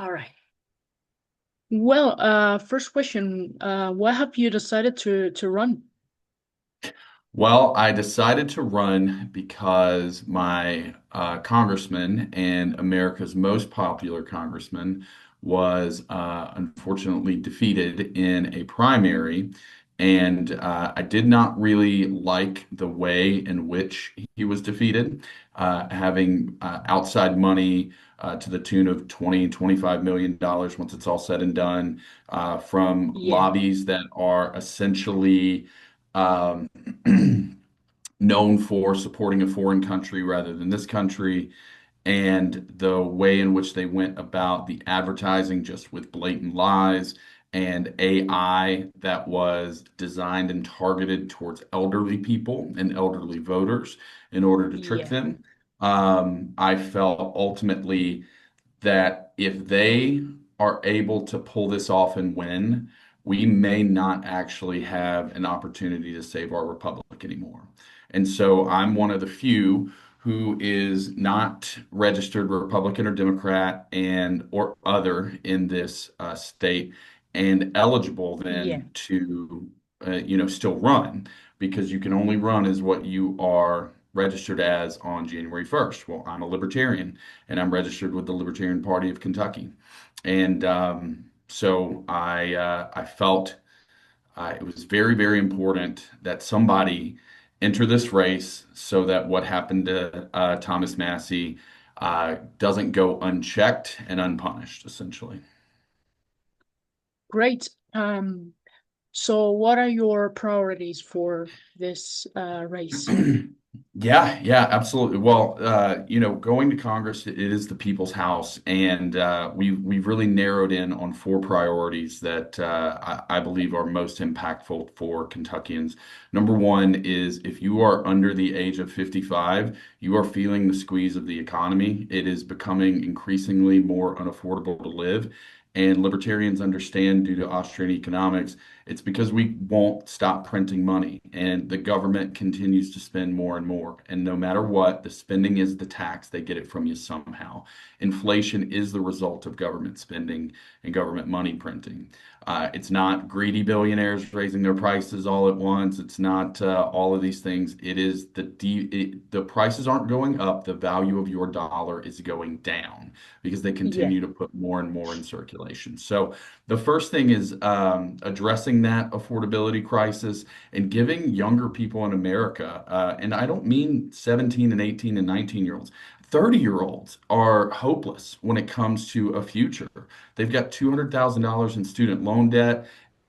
All right. Well, first question, what have you decided to run? Well, I decided to run because my congressman and America's most popular congressman was unfortunately defeated in a primary. And I did not really like the way in which he was defeated, having outside money to the tune of 20, $25 million once it's all said and done, from Yeah, lobbies that are essentially um, known for supporting a foreign country rather than this country, and the way in which they went about the advertising just with blatant lies and AI that was designed and targeted towards elderly people and elderly voters in order to trick yeah, them. I felt ultimately that if they are able to pull this off and win, we may not actually have an opportunity to save our republic anymore. And so I'm one of the few who is not registered Republican or Democrat and or other in this state and eligible yeah, then to still run, because you can only run as what you are registered as on January 1st. Well, I'm a libertarian and I'm registered with the Libertarian Party of Kentucky. And so I felt it was very, very important that somebody enter this race so that what happened to Thomas Massey doesn't go unchecked and unpunished, essentially. great. So what are your priorities for this race? Yeah, yeah, absolutely. Well, going to Congress, it is the people's house, and we've really narrowed in on four priorities that I believe are most impactful for Kentuckians. Number one is if you are under the age of 55, you are feeling the squeeze of the economy. It is becoming increasingly more unaffordable to live. And libertarians understand, due to Austrian economics, it's because we won't stop printing money and the government continues to spend more and more. And no matter what, the spending is the tax. They get it from you somehow. Inflation is the result of government spending and government money printing. It's not greedy billionaires raising their prices all at once. It's not all of these things. It is the prices aren't going up. The value of your dollar is going down because they Yeah, continue to put more and more in circulation. So the first thing is addressing that affordability crisis and giving younger people in America, and I don't mean 17 and 18 and 19-year-olds, 30-year-olds are hopeless when it comes to a future. They've got $200,000 in student loan debt,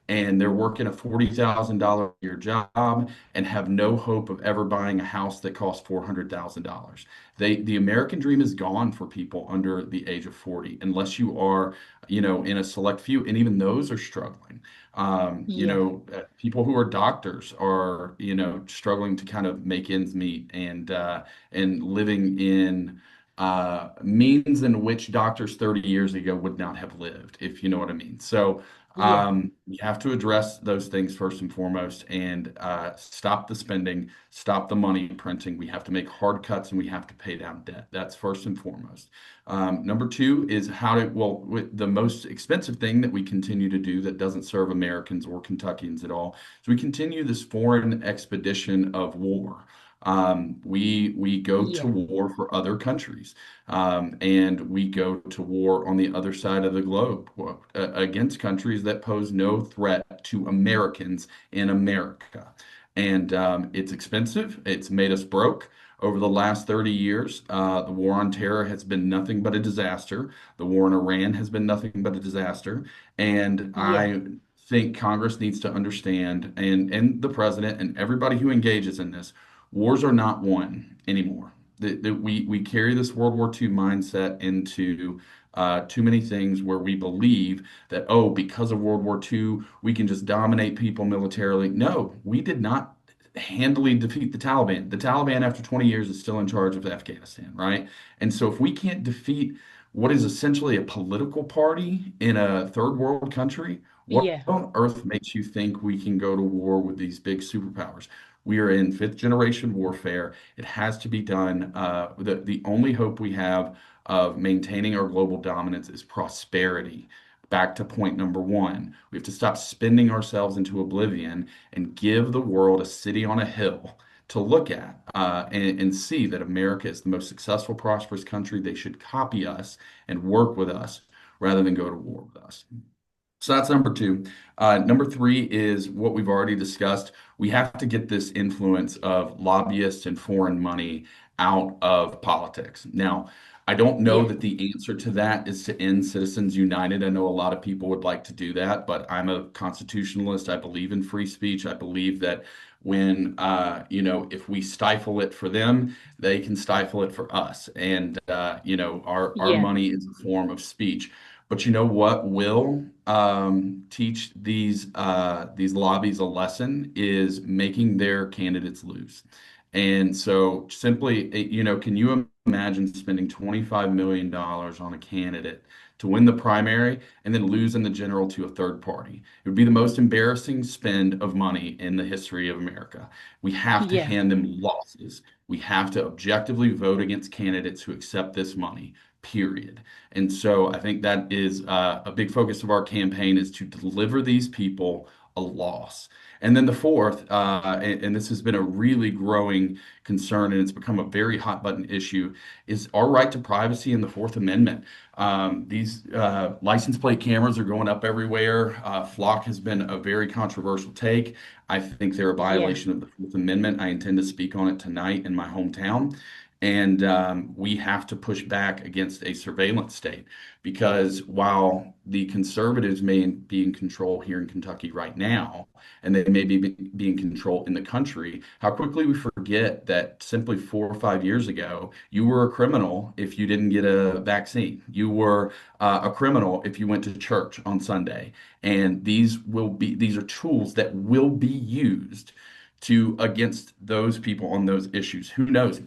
and they're working a $40,000 a year job and have no hope of ever buying a house that costs $400,000. The American dream is gone for people under the age of 40, unless you are, in a select few, and even those are struggling. yeah, People who are doctors are, struggling to kind of make ends meet and living in means in which doctors 30 years ago would not have lived, if you know what I mean. So yeah, you have to address those things first and foremost and stop the spending, stop the money printing. We have to make hard cuts and we have to pay down debt. That's first and foremost. Number two is the most expensive thing that we continue to do that doesn't serve Americans or Kentuckians at all is we continue this foreign expedition of war. We go to yeah, war for other countries, and we go to war on the other side of the globe against countries that pose no threat to Americans in America. And it's expensive. It's made us broke. Over the last 30 years, the war on terror has been nothing but a disaster. The war in Iran has been nothing but a disaster. And yeah, I think Congress needs to understand, and the president and everybody who engages in this, wars are not won anymore. We carry this World War II mindset into too many things where we believe that, oh, because of World War II, we can just dominate people militarily. No, we did not handily defeat the Taliban. The Taliban, after 20 years, is still in charge of Afghanistan, right? And so if we can't defeat what is essentially a political party in a third world country, what yeah, on earth makes you think we can go to war with these big superpowers? We are in fifth generation warfare. It has to be done. The only hope we have of maintaining our global dominance is prosperity. Back to point number one, we have to stop spending ourselves into oblivion and give the world a city on a hill to look at and see that America is the most successful, prosperous country. They should copy us and work with us rather than go to war with us. So that's number two. Number three is what we've already discussed. We have to get this influence of lobbyists and foreign money out of politics. Now, I don't know Yeah. that the answer to that is to end Citizens United. I know a lot of people would like to do that, but I'm a constitutionalist. I believe in free speech. I believe that when, if we stifle it for them, they can stifle it for us. And, our Yeah. money is a form of speech. But you know what will teach these lobbies a lesson is making their candidates lose. And so simply, can you imagine spending $25 million on a candidate to win the primary and then lose in the general to a third party? It would be the most embarrassing spend of money in the history of America. We have to Yeah. hand them losses. We have to objectively vote against candidates who accept this money, period. And so I think that is a big focus of our campaign is to deliver these people a loss. And then the fourth, and this has been a really growing concern, and it's become a very hot button issue, is our right to privacy in the Fourth Amendment. These license plate cameras are going up everywhere. Flock has been a very controversial take. I think they're a Yeah. violation of the Fourth Amendment. I intend to speak on it tonight in my hometown. And we have to push back against a surveillance state because while the conservatives may be in control here in Kentucky right now, and they may be in control in the country, how quickly we forget that simply 4 or 5 years ago, you were a criminal if you didn't get a vaccine. You were a criminal if you went to church on Sunday. And these are tools that will be used to against those people on those issues. Who knows?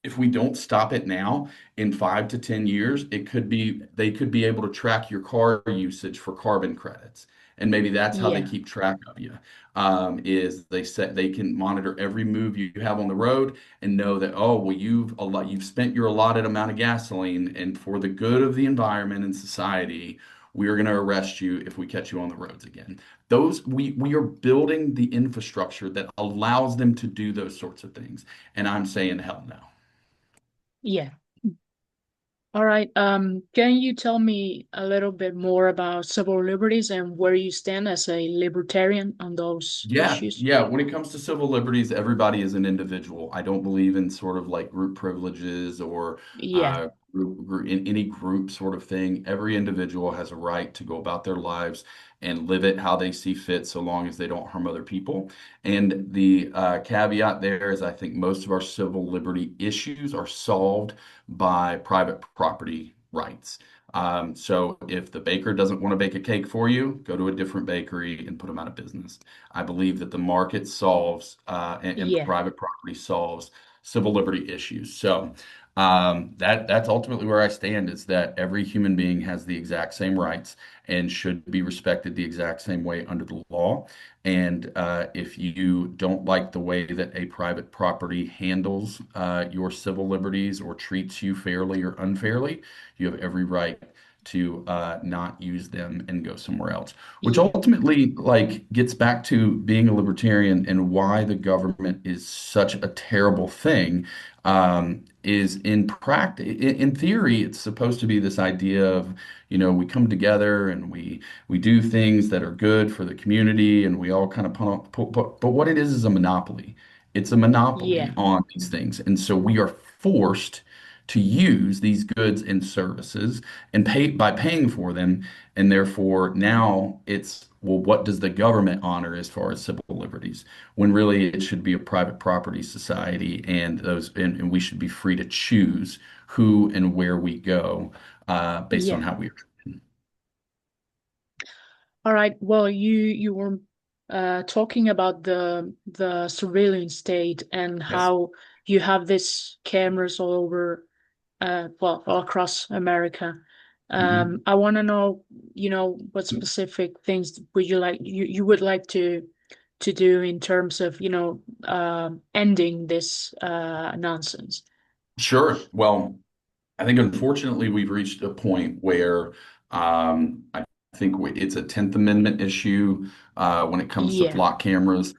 If we don't stop it now, in 5 to 10 years, they could be able to track your car usage for carbon credits. And maybe that's how they Yeah. keep track of you. Is they can monitor every move you have on the road and know that, oh, well, you've spent your allotted amount of gasoline, and for the good of the environment and society, we are going to arrest you if we catch you on the roads again. We are building the infrastructure that allows them to do those sorts of things. And I'm saying hell no. Yeah. All right. Can you tell me a little bit more about civil liberties and where you stand as a libertarian on those Yeah, issues? yeah. When it comes to civil liberties, everybody is an individual. I don't believe in sort of like group privileges or Yeah. in any group sort of thing. Every individual has a right to go about their lives and live it how they see fit, so long as they don't harm other people. And the caveat there is, I think most of our civil liberty issues are solved by private property rights. So if the baker doesn't want to bake a cake for you, go to a different bakery and put them out of business. I believe that the market solves and Yeah. private property solves civil liberty issues. So that's ultimately where I stand is that every human being has the exact same rights and should be respected the exact same way under the law. And if you don't like the way that a private property handles your civil liberties or treats you fairly or unfairly, you have every right to not use them and go somewhere else, which Yeah. ultimately like gets back to being a libertarian and why the government is such a terrible thing. Is in practice, in theory, it's supposed to be this idea of, we come together and we do things that are good for the community and we all kind of but what it is a monopoly. It's a monopoly Yeah. on these things. And so we are forced to use these goods and services and pay by paying for them. And therefore now it's, well, what does the government honor as far as civil liberties? When really it should be a private property society and and we should be free to choose who and where we go based on Yeah. how we are treated. All right. Well, you were talking about the surveillance state and Yes. how you have these cameras all over, well, all across America. Mhm. I want to know, what specific things would you would like to do in terms of, ending this nonsense? Sure. Well, I think unfortunately we've reached a point where I think it's a 10th Amendment issue when it comes to Yeah, flock cameras,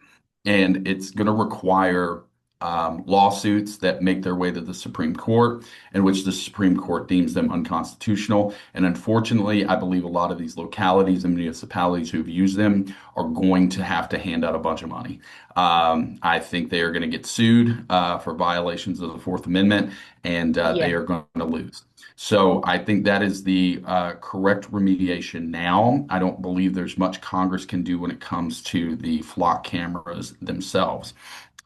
and it's going to require lawsuits that make their way to the Supreme Court, in which the Supreme Court deems them unconstitutional. And unfortunately, I believe a lot of these localities and municipalities who've used them are going to have to hand out a bunch of money. I think they are going to get sued for violations of the Fourth Amendment, and they yeah, are going to lose. So I think that is the correct remediation now. I don't believe there's much Congress can do when it comes to the flock cameras themselves.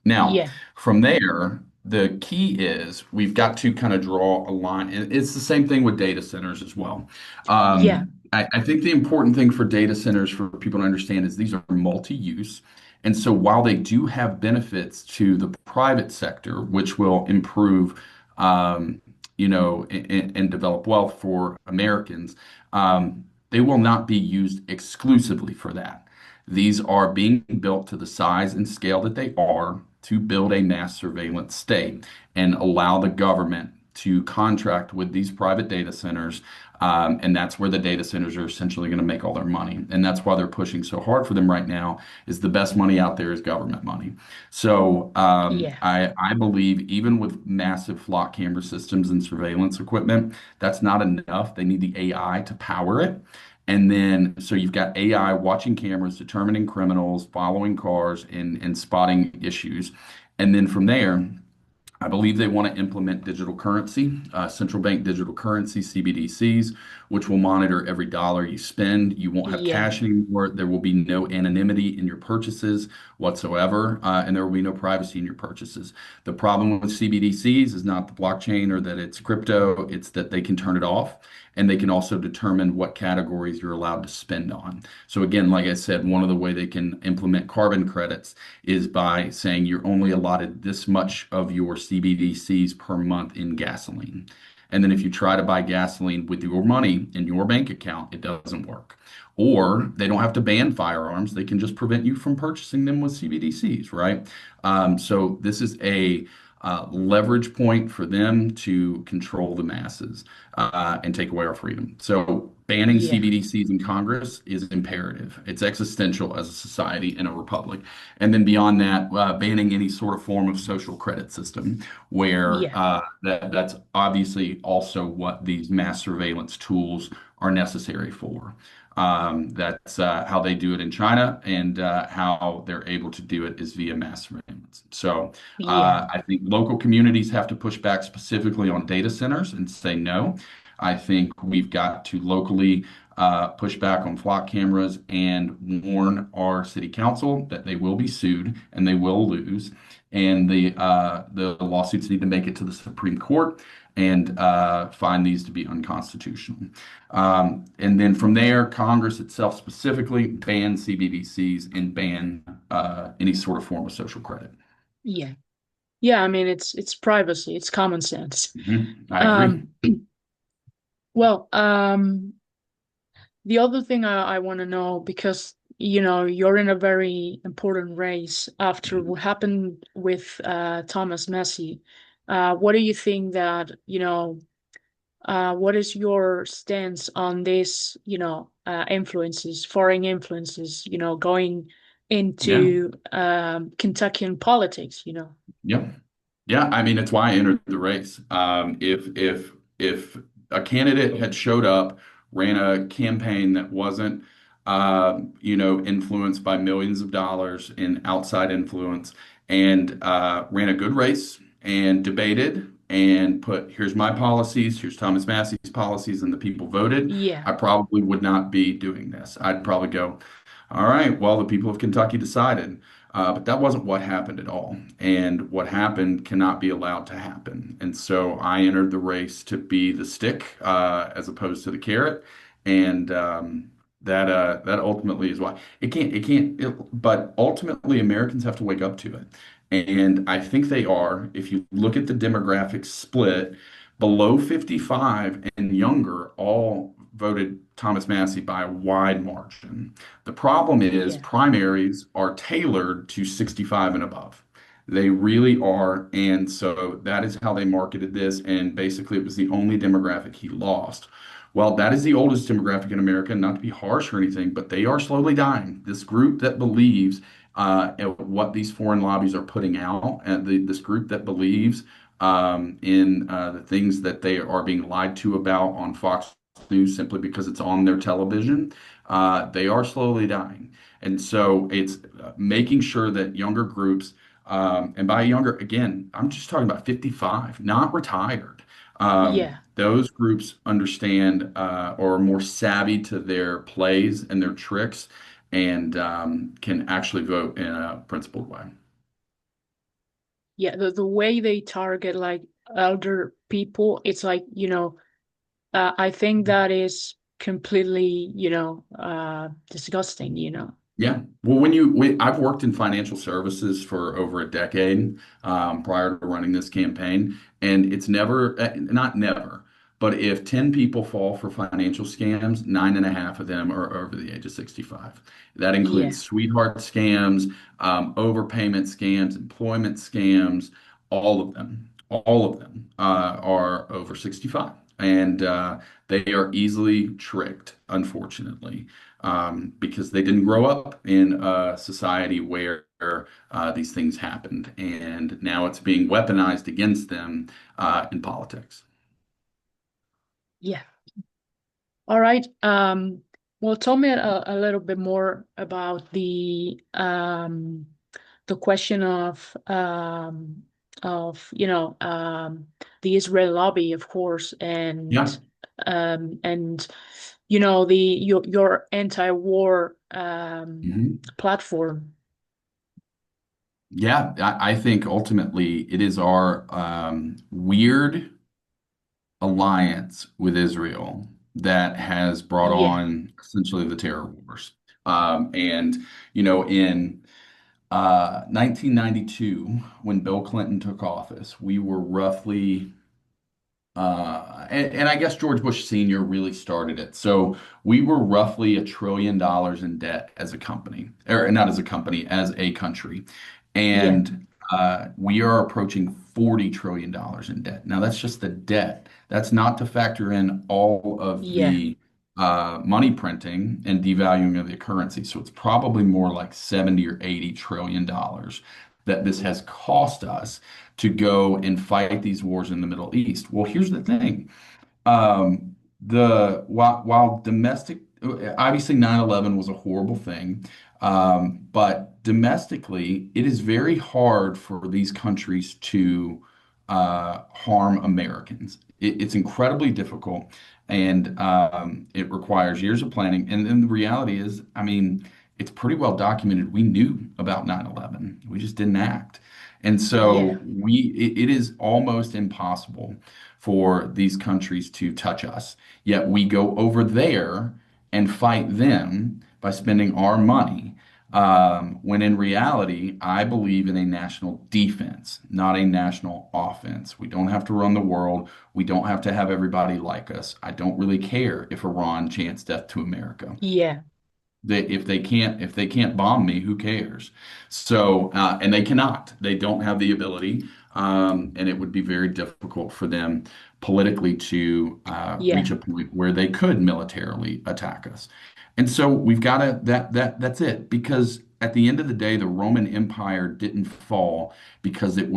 Now, yeah, from there, the key is we've got to kind of draw a line. And it's the same thing with data centers as well. yeah, I think the important thing for data centers for people to understand is these are multi-use. And so while they do have benefits to the private sector, which will improve, um, and develop wealth for Americans, they will not be used exclusively for that. These are being built to the size and scale that they are to build a mass surveillance state and allow the government to contract with these private data centers. And that's where the data centers are essentially going to make all their money. And that's why they're pushing so hard for them right now is the best money out there is government money. So yeah, I believe even with massive flock camera systems and surveillance equipment, that's not enough. They need the AI to power it. And then, so you've got AI watching cameras, determining criminals, following cars, and spotting issues. And then from there, I believe they want to implement digital currency, central bank digital currency, CBDCs, which will monitor every dollar you spend. You won't have yeah, cash anymore. There will be no anonymity in your purchases whatsoever, and there will be no privacy in your purchases. The problem with CBDCs is not the blockchain or that it's crypto, it's that they can turn it off. And they can also determine what categories you're allowed to spend on. So again, like I said, one of the way they can implement carbon credits is by saying you're only allotted this much of your CBDCs per month in gasoline. And then if you try to buy gasoline with your money in your bank account, it doesn't work. Or they don't have to ban firearms. They can just prevent you from purchasing them with CBDCs, right? So this is a leverage point for them to control the masses and take away our freedom. So banning yeah, CBDCs in Congress is imperative. It's existential as a society in a republic. And then beyond that, banning any sort of form of social credit system, where yeah, that's obviously also what these mass surveillance tools are necessary for. That's how they do it in China, and how they're able to do it is via mass surveillance. So yeah, I think local communities have to push back specifically on data centers and say no. I think we've got to locally push back on flock cameras and warn our city council that they will be sued and they will lose. And the lawsuits need to make it to the Supreme Court and find these to be unconstitutional. And then from there, Congress itself specifically ban CBDCs and ban any sort of form of social credit. yeah. Yeah, I mean it's privacy, it's common sense. I agree. Um, well, the other thing I want to know, because you're in a very important race after what happened with Thomas Messi. What do you think that, what is your stance on this, influences, foreign influences, going Yeah. into Kentuckian politics, Yeah. Yeah. I mean, it's why I entered the race. If a candidate had showed up, ran a campaign that wasn't, influenced by millions of dollars in outside influence, and ran a good race and debated and put, here's my policies, here's Thomas Massey's policies, and the people voted, Yeah, I probably would not be doing this. I'd probably go, all right, well, the people of Kentucky decided. But that wasn't what happened at all. And what happened cannot be allowed to happen. And so I entered the race to be the stick as opposed to the carrot. And that ultimately is why but ultimately Americans have to wake up to it. And I think they are. If you look at the demographic split, Below 55 and younger all voted Thomas Massie by a wide margin. The problem is Yeah. primaries are tailored to 65 and above. They really are. And so that is how they marketed this. And basically, it was the only demographic he lost. Well, that is the oldest demographic in America, not to be harsh or anything, but they are slowly dying. This group that believes at what these foreign lobbies are putting out, and this group that believes in the things that they are being lied to about on Fox News simply because it's on their television, they are slowly dying. And so it's making sure that younger groups, and by younger, again, I'm just talking about 55, not retired. Yeah. Those groups understand or are more savvy to their plays and their tricks and can actually vote in a principled way. Yeah. The way they target like elder people, it's like, I think that is completely, disgusting, Yeah. Well, I've worked in financial services for over a decade prior to running this campaign, and it's never, not never, but if 10 people fall for financial scams, nine and a half of them are over the age of 65. That includes Yeah. sweetheart scams, overpayment scams, employment scams, all of them are over 65. And they are easily tricked, unfortunately because they didn't grow up in a society where these things happened. And now it's being weaponized against them in politics. Yeah. All right. Well, tell me a little bit more about the question of the Israel lobby, of course, Yeah. and the your anti-war Mhm. platform. Yeah. I think ultimately it is our weird alliance with Israel that has brought Yeah. on essentially the terror wars. And, in 1992, when Bill Clinton took office, we were roughly and I guess George Bush Sr. really started it. So we were roughly $1 trillion in debt as a company, or not as a company, as a country. Yeah. And we are approaching $40 trillion in debt. Now, that's just the debt. That's not to factor in all of Yeah. the money printing and devaluing of the currency. So it's probably more like 70 or $80 trillion that this has cost us to go and fight these wars in the Middle East. Well, here's the thing. While domestic, obviously 9/11 was a horrible thing, but domestically, it is very hard for these countries to harm Americans. It's incredibly difficult, and it requires years of planning. And then the reality is, I mean, it's pretty well documented. We knew about 9/11. We just didn't act. And Yeah. so it is almost impossible for these countries to touch us. Yet we go over there and fight them by spending our money. When in reality, I believe in a national defense, not a national offense. We don't have to run the world. We don't have to have everybody like us. I don't really care if Iran chants death to America. Yeah. If they can't bomb me, who cares? So and they cannot. They don't have the ability, and it would be very difficult for them politically to reach Yeah. a point where they could militarily attack us. And so we've got to that's it because at the end of the day, the Roman Empire didn't fall because its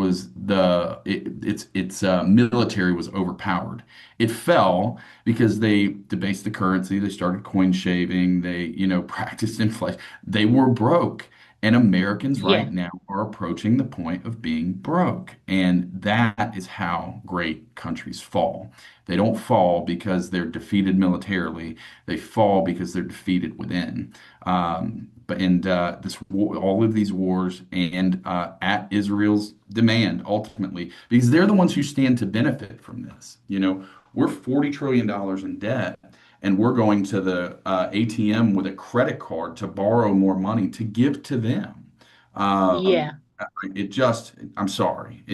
military was overpowered. It fell because they debased the currency, they started coin shaving, they, practiced inflation. They were broke. And Americans right Yeah. now are approaching the point of being broke. And that is how great countries fall. They don't fall because they're defeated militarily. They fall because they're defeated within. All of these wars and at Israel's demand ultimately, because they're the ones who stand to benefit from this. We're $40 trillion in debt, and we're going to the ATM with a credit card to borrow more money to give to them. Um, Yeah. I'm sorry.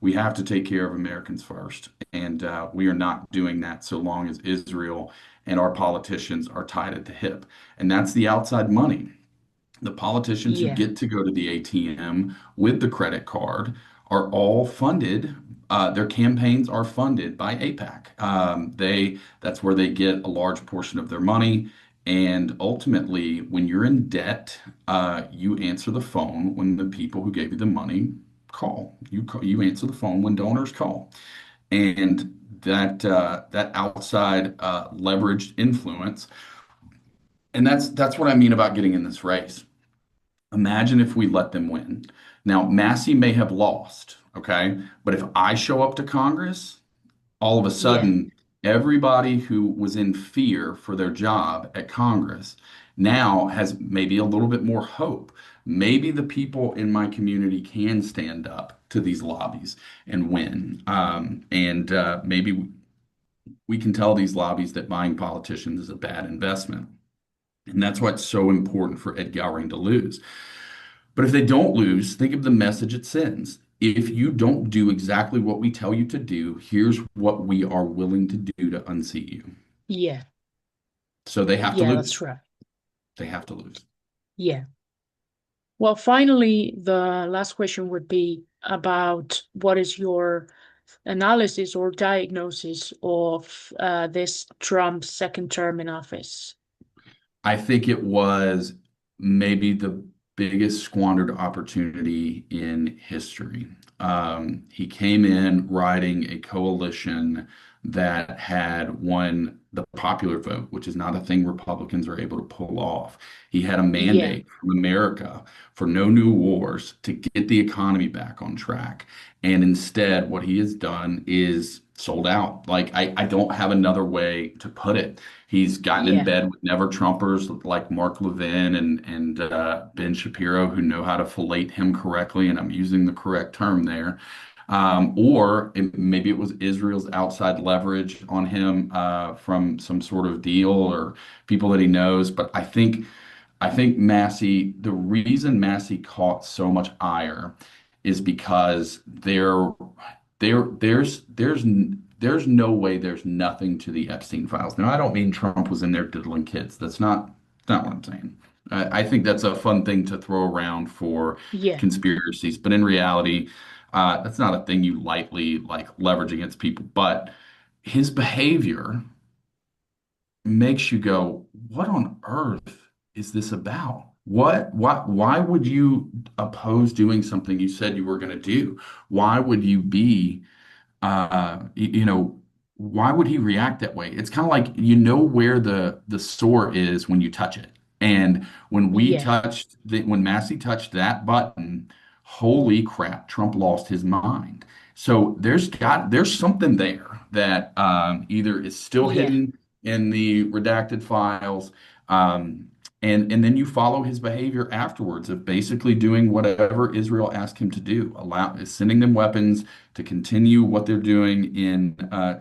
We have to take care of Americans first. And we are not doing that so long as Israel and our politicians are tied at the hip. And that's the outside money. The politicians who Yeah. get to go to the ATM with the credit card are all funded. Their campaigns are funded by AIPAC. That's where they get a large portion of their money. And ultimately, when you're in debt, you answer the phone when the people who gave you the money call. You answer the phone when donors call, and that outside leveraged influence. And that's what I mean about getting in this race. Imagine if we let them win. Now, Massey may have lost, okay? But if I show up to Congress, all of a Yeah. sudden, everybody who was in fear for their job at Congress now has maybe a little bit more hope. Maybe the people in my community can stand up to these lobbies and win. And maybe we can tell these lobbies that buying politicians is a bad investment. And that's why it's so important for Ed Gowring to lose. But if they don't lose, think of the message it sends. If you don't do exactly what we tell you to do, here's what we are willing to do to unseat you. Yeah. So they have to Yeah, lose. that's right. They have to lose. Yeah. Well, finally, the last question would be about what is your analysis or diagnosis of this Trump second term in office? I think it was maybe the biggest squandered opportunity in history. He came in riding a coalition that had won the popular vote, which is not a thing Republicans are able to pull off. He had a Yeah. mandate from America for no new wars to get the economy back on track. And instead, what he has done is sold out. Like, I don't have another way to put it. He's gotten in Yeah. bed with never Trumpers like Mark Levin and Ben Shapiro, who know how to fillet him correctly, and I'm using the correct term there. Maybe it was Israel's outside leverage on him from some sort of deal or people that he knows. But I think Massey, the reason Massey caught so much ire is because there's no way there's nothing to the Epstein files. Now, I don't mean Trump was in there diddling kids. That's not what I'm saying. I think that's a fun thing to throw around for Yeah. conspiracies, but in reality, that's not a thing you lightly like leverage against people. But his behavior makes you go, what on earth is this about? Why would you oppose doing something you said you were going to do? Why would you be you know, why would he react that way? It's kind of like you know where the sore is when you touch it. And Yeah. when Massey touched that button, holy crap, Trump lost his mind. So there's something there that either is still Yeah. hidden in the redacted files, um, and then you follow his behavior afterwards of basically doing whatever Israel asked him to do, sending them weapons to continue what they're doing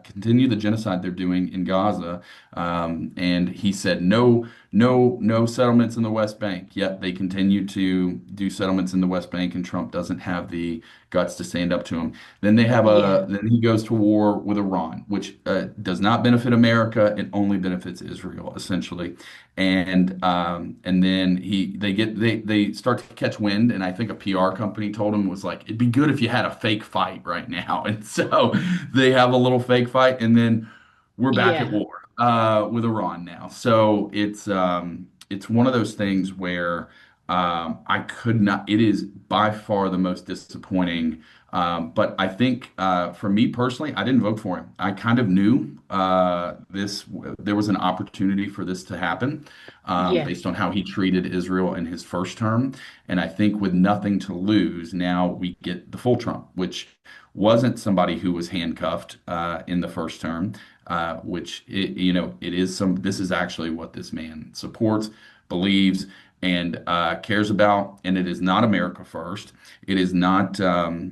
continue the genocide they're doing in Gaza. And he said no, no, no settlements in the West Bank. Yet they continue to do settlements in the West Bank, and Trump doesn't have the guts to stand up to him. Yeah. Then he goes to war with Iran, which does not benefit America. It only benefits Israel, essentially. And then they start to catch wind, and I think a PR company told him was like, it'd be good if you had a fake fight right now. And so they have a little fake fight, and then we're back at Yeah. war with Iran now. So it's one of those things where I could not. It is by far the most disappointing. But I think for me personally, I didn't vote for him. I kind of knew there was an opportunity for this to happen Yeah. based on how he treated Israel in his first term. And I think with nothing to lose, now we get the full Trump, which wasn't somebody who was handcuffed in the first term, it is this is actually what this man supports, believes, and cares about. And it is not America first. It is not the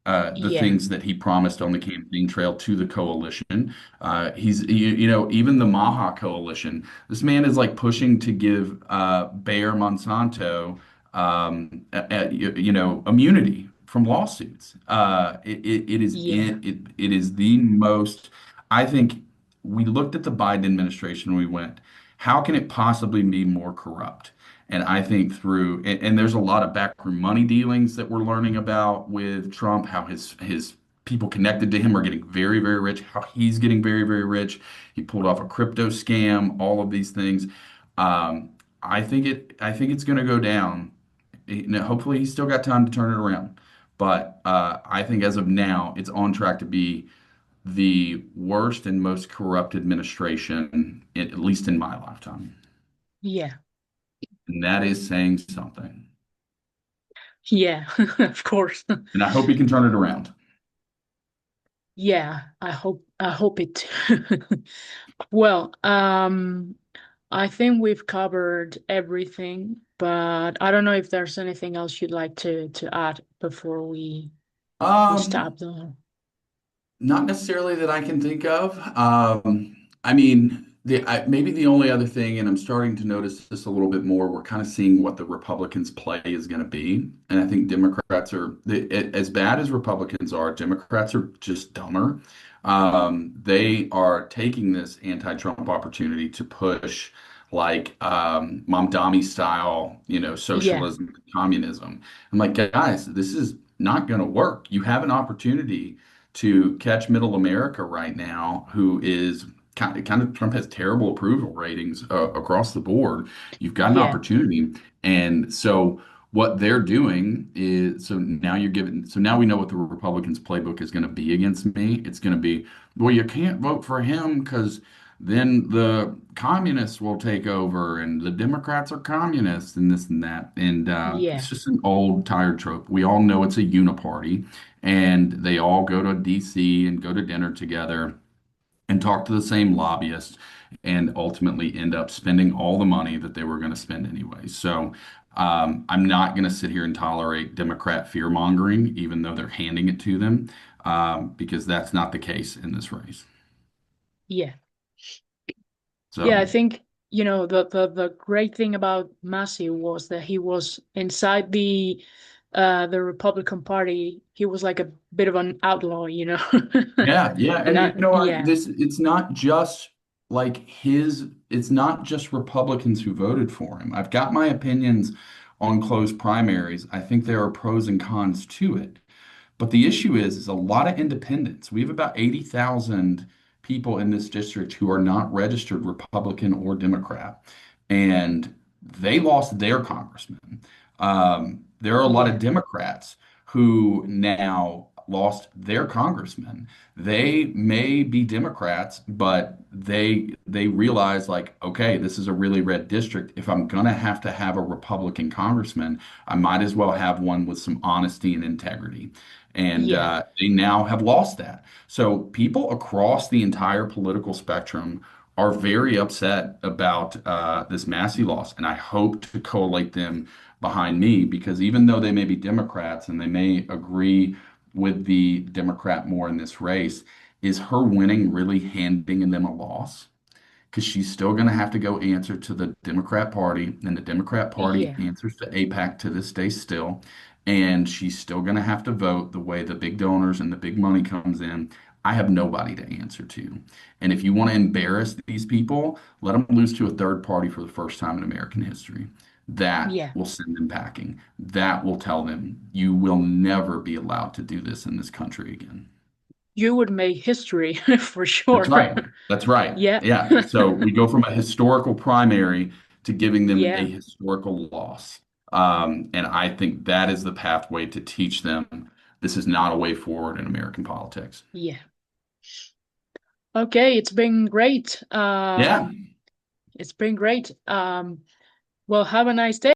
Yeah. things that he promised on the campaign trail to the coalition. Even the Maha coalition, this man is like pushing to give Bayer Monsanto, immunity from lawsuits. It is Yeah. it is the most. I think we looked at the Biden administration and we went, how can it possibly be more corrupt? And I think and there's a lot of backroom money dealings that we're learning about with Trump, how his people connected to him are getting very, very rich, how he's getting very, very rich. He pulled off a crypto scam, all of these things. Um, I think it's going to go down. Hopefully, he's still got time to turn it around. But I think as of now, it's on track to be the worst and most corrupt administration, at least in my lifetime. Yeah. And that is saying something. Yeah. Of course. And I hope he can turn it around. Yeah, I hope it. Well, I think we've covered everything, but I don't know if there's anything else you'd like to add before we Um, stop though. Not necessarily that I can think of. I mean, maybe the only other thing, and I'm starting to notice this a little bit more, we're kind of seeing what the Republicans' play is going to be. And I think as bad as Republicans are, Democrats are just dumber. They are taking this anti-Trump opportunity to push like Mamdani style, Yeah, socialism, communism. I'm like, guys, this is not going to work. You have an opportunity to catch middle America right now, who is kind of Trump has terrible approval ratings across the board. You've got an yeah, opportunity. And so what they're doing is so now we know what the Republicans playbook is going to be against me. It's going to be, well, you can't vote for him because then the communists will take over and the Democrats are communists and this and that. And yeah, it's just an old tired trope. We all know it's a uniparty and they all go to DC and go to dinner together and talk to the same lobbyists and ultimately end up spending all the money that they were going to spend anyway. So I'm not going to sit here and tolerate Democrat fear mongering, even though they're handing it to them, because that's not the case in this race. yeah. Yeah, I So, think, the great thing about Massey was that he was inside the Republican Party. He was like a bit of an outlaw, you know. yeah, yeah, And and yeah, it's not just it's not just Republicans who voted for him. I've got my opinions on closed primaries. I think there are pros and cons to it. But the issue is a lot of independents. We have about 80,000 people in this district who are not registered Republican or Democrat, and they lost their congressman. There are a lot of yeah, Democrats who now lost their congressman. They may be Democrats, but they realize like, okay, this is a really red district. If I'm gonna have to have a Republican congressman, I might as well have one with some honesty and integrity. And yeah, they now have lost that. So people across the entire political spectrum are very upset about this Massey loss, and I hope to collate them behind me because even though they may be Democrats and they may agree with the Democrat more in this race, is her winning really handing them a loss? Because she's still going to have to go answer to the Democrat Party, and the Democrat Party yeah, answers to AIPAC to this day still. And she's still going to have to vote the way the big donors and the big money comes in. I have nobody to answer to. And if you want to embarrass these people, let them lose to a third party for the first time in American history. That yeah. will send them packing. That will tell them you will never be allowed to do this in this country again. You would make history for That's sure. right. That's right. Yeah. Yeah. So we go from a historical primary to giving them a Yeah, historical loss. And I think that is the pathway to teach them this is not a way forward in American politics. yeah. Okay, it's been great. Yeah. It's been great. Well, have a nice day.